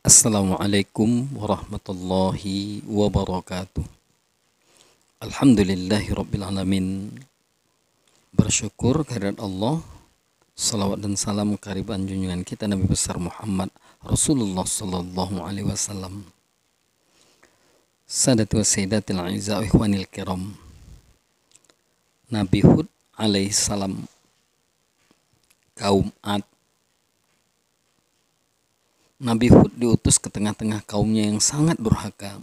Assalamualaikum warahmatullahi wabarakatuh. Alhamdulillahi rabbil alamin. Bersyukur kehadirat Allah. Salawat dan salam kehadirat junjungan kita Nabi besar Muhammad Rasulullah sallallahu alaihi wasallam. Sadatu wa sayyidatil a'izza wa ikhwanil kiram. Nabi Hud alaihi salam, kaum Ad. Nabi Hud diutus ke tengah-tengah kaumnya yang sangat durhaka.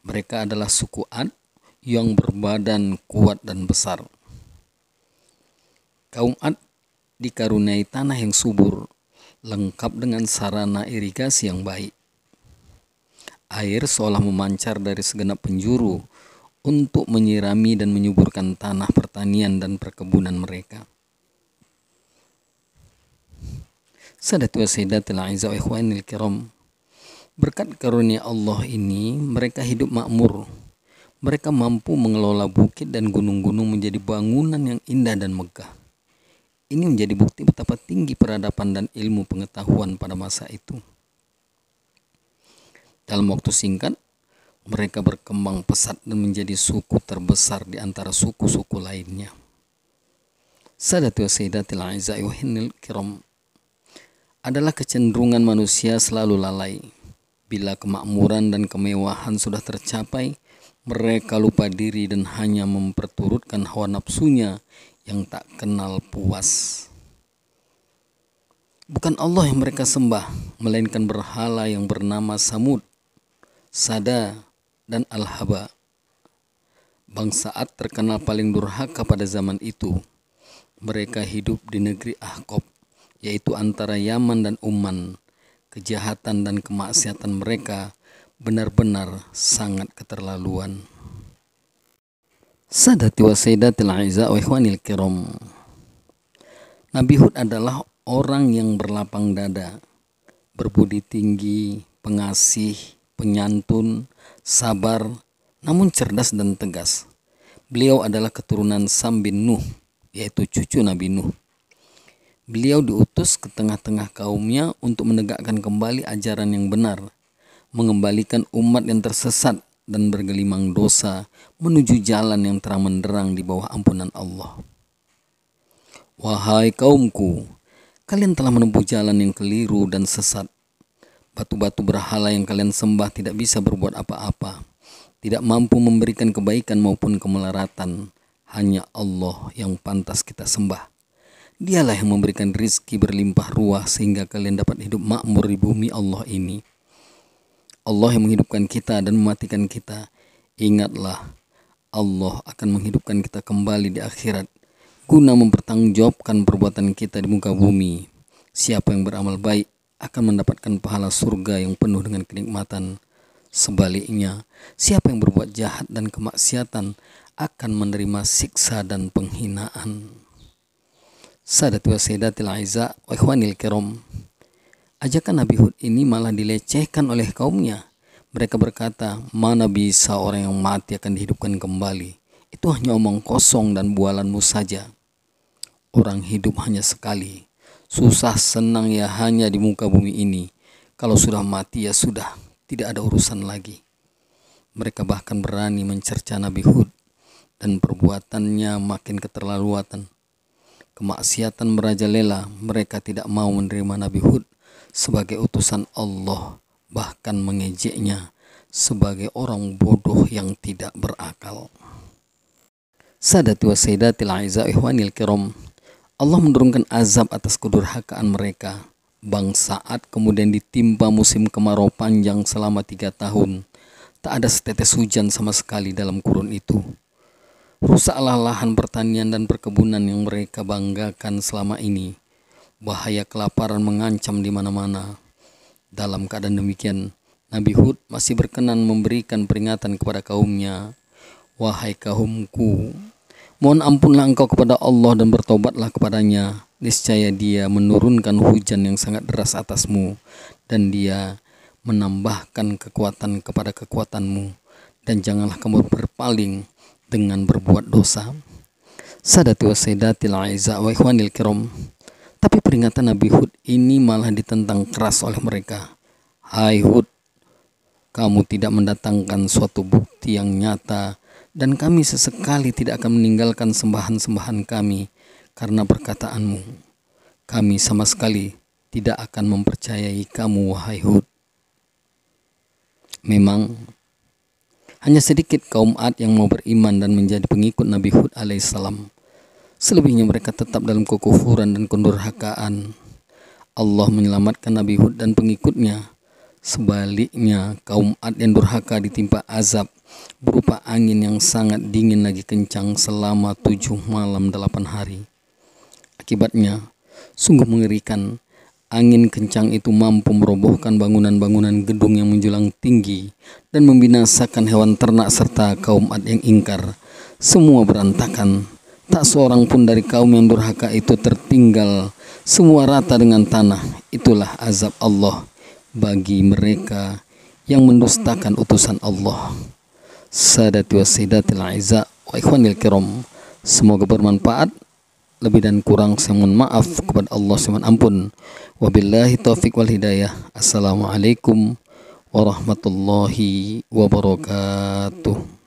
Mereka adalah suku Ad yang berbadan kuat dan besar. Kaum Ad dikaruniai tanah yang subur, lengkap dengan sarana irigasi yang baik. Air seolah memancar dari segenap penjuru untuk menyirami dan menyuburkan tanah pertanian dan perkebunan mereka. Sadatu wa sayyidatil a'izza wa ikhwanil kiram. Berkat karunia Allah ini, mereka hidup makmur. Mereka mampu mengelola bukit dan gunung-gunung menjadi bangunan yang indah dan megah. Ini menjadi bukti betapa tinggi peradaban dan ilmu pengetahuan pada masa itu. Dalam waktu singkat, mereka berkembang pesat dan menjadi suku terbesar di antara suku-suku lainnya. Sadatu wa sayyidatil a'izza wa ikhwanil kiram. Adalah kecenderungan manusia selalu lalai. Bila kemakmuran dan kemewahan sudah tercapai, mereka lupa diri dan hanya memperturutkan hawa nafsunya yang tak kenal puas. Bukan Allah yang mereka sembah, melainkan berhala yang bernama Samud, Sada, dan Al-Haba. Bangsa Ad terkenal paling durhaka pada zaman itu. Mereka hidup di negeri Ahqaf, yaitu antara Yaman dan Uman. Kejahatan dan kemaksiatan mereka benar-benar sangat keterlaluan. Sadati wa sayyidatil a'izza wa ikhwanil kiram. Nabi Hud adalah orang yang berlapang dada, berbudi tinggi, pengasih, penyantun, sabar, namun cerdas dan tegas. Beliau adalah keturunan Sam bin Nuh, yaitu cucu Nabi Nuh. Beliau diutus ke tengah-tengah kaumnya untuk menegakkan kembali ajaran yang benar, mengembalikan umat yang tersesat dan bergelimang dosa menuju jalan yang terang menderang di bawah ampunan Allah. Wahai kaumku, kalian telah menempuh jalan yang keliru dan sesat. Batu-batu berhala yang kalian sembah tidak bisa berbuat apa-apa, tidak mampu memberikan kebaikan maupun kemelaratan. Hanya Allah yang pantas kita sembah. Dialah yang memberikan rizki berlimpah ruah sehingga kalian dapat hidup makmur di bumi Allah ini. Allah yang menghidupkan kita dan mematikan kita. Ingatlah, Allah akan menghidupkan kita kembali di akhirat guna mempertanggungjawabkan perbuatan kita di muka bumi. Siapa yang beramal baik akan mendapatkan pahala surga yang penuh dengan kenikmatan. Sebaliknya, siapa yang berbuat jahat dan kemaksiatan akan menerima siksa dan penghinaan. Sadatu wa sayyidatil a'izza wa ikhwanil kiram. Ajakan Nabi Hud ini malah dilecehkan oleh kaumnya. Mereka berkata, mana bisa orang yang mati akan dihidupkan kembali. Itu hanya omong kosong dan bualanmu saja. Orang hidup hanya sekali. Susah senang ya hanya di muka bumi ini. Kalau sudah mati ya sudah, tidak ada urusan lagi. Mereka bahkan berani mencerca Nabi Hud dan perbuatannya makin keterlaluan. Kemaksiatan merajalela, mereka tidak mau menerima Nabi Hud sebagai utusan Allah, bahkan mengejeknya sebagai orang bodoh yang tidak berakal. Sadatu wa sayyidatil a'izza wa ikhwanil kiram. Allah menurunkan azab atas kedurhakaan mereka. Bangsa Ad kemudian ditimpa musim kemarau panjang selama 3 tahun. Tak ada setetes hujan sama sekali dalam kurun itu. Rusaklah lahan pertanian dan perkebunan yang mereka banggakan selama ini. Bahaya kelaparan mengancam di mana-mana. Dalam keadaan demikian, Nabi Hud masih berkenan memberikan peringatan kepada kaumnya. Wahai kaumku, mohon ampunlah engkau kepada Allah dan bertobatlah kepadanya. Niscaya Dia menurunkan hujan yang sangat deras atasmu, dan Dia menambahkan kekuatan kepada kekuatanmu. Dan janganlah kamu berpaling dengan berbuat dosa. Sadati wa sayyidatil a'izza wa ikhwanil kiram. Tapi peringatan Nabi Hud ini malah ditentang keras oleh mereka. Hai Hud, kamu tidak mendatangkan suatu bukti yang nyata, dan kami sesekali tidak akan meninggalkan sembahan-sembahan kami karena perkataanmu. Kami sama sekali tidak akan mempercayai kamu, wahai Hud. Memang hanya sedikit kaum Ad yang mau beriman dan menjadi pengikut Nabi Hud alaihissalam. Selebihnya mereka tetap dalam kekufuran dan kedurhakaan. Allah menyelamatkan Nabi Hud dan pengikutnya. Sebaliknya, kaum Ad yang durhaka ditimpa azab berupa angin yang sangat dingin lagi kencang selama 7 malam 8 hari. Akibatnya, sungguh mengerikan. Angin kencang itu mampu merobohkan bangunan-bangunan gedung yang menjulang tinggi dan membinasakan hewan ternak serta kaum Ad yang ingkar. Semua berantakan. Tak seorang pun dari kaum yang durhaka itu tertinggal. Semua rata dengan tanah. Itulah azab Allah bagi mereka yang mendustakan utusan Allah. Sadati wa sayyidatil a'izza wa ikhwanil kiram, semoga bermanfaat. Lebih dan kurang saya mohon maaf kepada Allah Subhanahu ampun. Wabillahi taufik wal hidayah. Assalamualaikum warahmatullahi wabarakatuh.